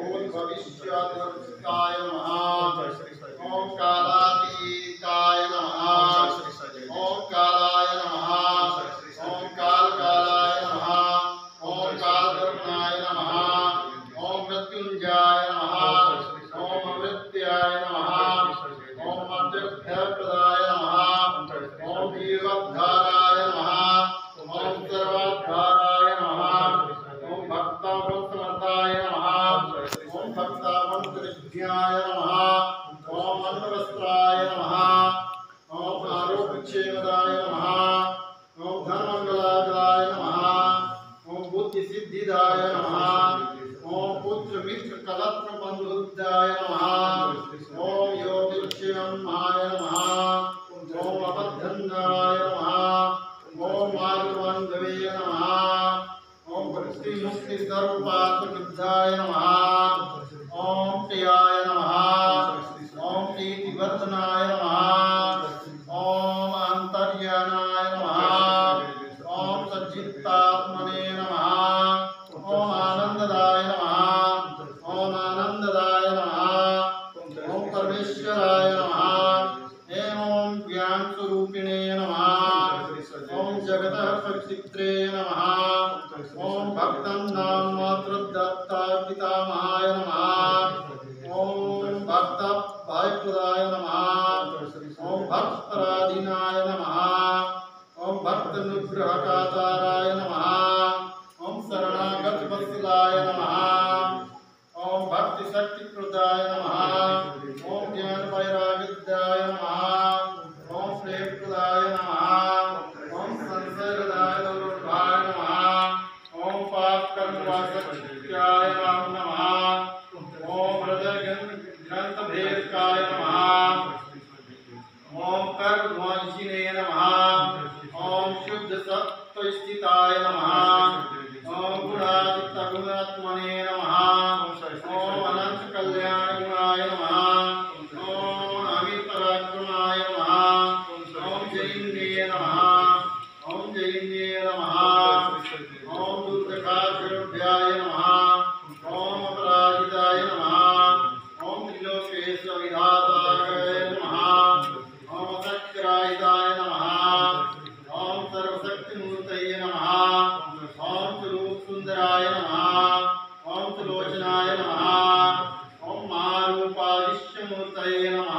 भूत भविष्यद्वर्तिकाय नमः। ओम कालातीताय नमः। ओम कालाय नमः। ओम कालकालाय नमः। ओम कालकर्णाय नमः। ओम मृत्युंजयाय नमः। ओम अमृत्याय नमः। ओम अद्भयप्रदाय नमः। ओम वीरवद्धाराय नमः। ओम सर्वाधाराय नमः। ओम भक्तावसमर्थाय नमः। ओम भक्तावंतरिज्ञाय नमः। ओम अन्नवस्त्राय नमः। ओम आरोग्यक्षेमदाय नमः। ओम धनमंगलाय नमः। ओम बुद्धिसिद्धिदाय नमः। ओम पुत्र मित्र कलत्र बंधुदाय नमः। ओम योगिक्षेमाय नमः। ओम अपद्धन्नाय नमः। ओम मार्गबंधवे नमः। ओम भक्ति मुक्ति सर्वपात्रवृद्धाय नमः। ओम प्रियाय नमः। ओम प्रीतिवर्धनाय नमः। ओम अंतर्यानाय नमः। ओम सच्चित्तात्मने नमः। ओम आनंददाय नमः। ओम आनंददाय नमः। ओम परमेश्वराय नमः। ओम ज्ञान स्वरूपिणे नमः। ओम जगतः प्रचित्रे नमः। ओम भक्तानां मातृदत्ता पितामहाय नमः। ओम भक्त भयप्रदाय नमः। ओम भक्तपराधीनाय नमः। ओम भक्तनुग्रहकाताराय नमः। ओम शरणागत वत्सलाय नमः। ओम भक्ति शक्तिप्रदाय नमः। ओम ज्ञान वैराग्यदाय नमः। ओम प्रेमप्रदाय नमः। ओम संसर्गदाय दुर्भाय नमः। ओम पाप कर्मवासत्याय नमः। ओम हृदय ग्रंथ भेदकाय नमः। ओम कर्मध्वंसिने नमः। ओम शुद्ध सत्व स्थिताय नमः। ओम गुणातीत गुणात्मने नमः। ओम अनंत कल्याण गुणाय नमः। ओम अमित पराक्रमाय नमः। ओम जैन्ये नमः। ओम जैन्ये नमः। ओम दुर्दशाभ्याय नमः। ओम अपराजिताय नमः। ओम त्रिलोकेश विधाताय नमः। ओम सत्यराहिताय नमः। ओम सर्वशक्तिमूर्तये नमः। ओम स्वरूप सुंदराय नमः। ओम त्रिलोचनाय नमः। ओम महारूपाविश्वमूर्तये नमः।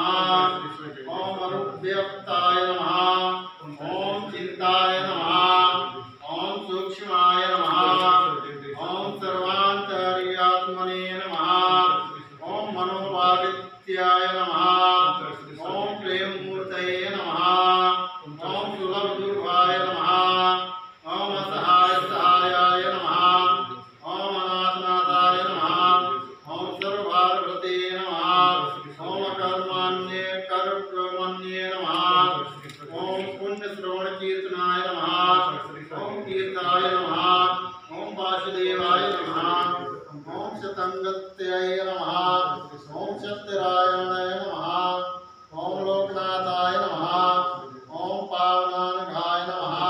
ओम अरूप्यक्ताय नमः। ओम चिंताय नमः। ओम सूक्ष्माय नमः। ओम सर्वांतर्यात्मने नमः। ओम मनोभावित्याय नमः। ओम प्रेममूर्तये नमः। ओम सुलभ दुर्भाय नमः। ओम असहाय सहायाय नमः। ओम अनाथनाथाय नमः। ओम सर्वभारभृते नमः। ओम कर्मान्ये कर्मण्ये नमः। ओम पुण्य श्रवण कीर्तनाय नमः। ओम कीर्ताय नमः। ओम वासुदेवाय नमः। ओम शतंगत्याय नमः। ओम सत्यनारायणाय नमः। ओम लोकनाथाय नमः। ओम पावनानघाय नमः।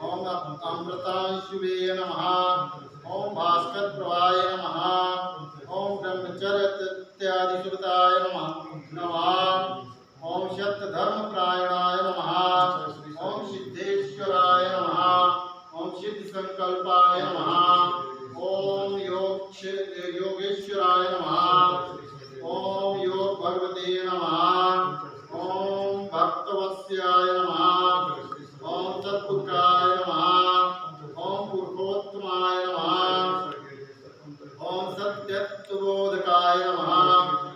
ओम अमृतांशुवे नमः। ओम भास्कर प्रभाय नमः। ओम ब्रह्मचर्य सुताय नमः। ओम सत्य धर्म प्रायणाय नमः। ओम सिद्धेश्वराय नमः। ओम सिद्ध संकल्पाय नमः। ओम योगेश्वराय नमः। ओम योग भगवते नमः। ओम भक्तवत्स्याय नमः। ओम सत्पुरुषाय नमः। ओम पुरुषोत्तमाय नमः। ओम सत्यत्वबोधकाय नमः।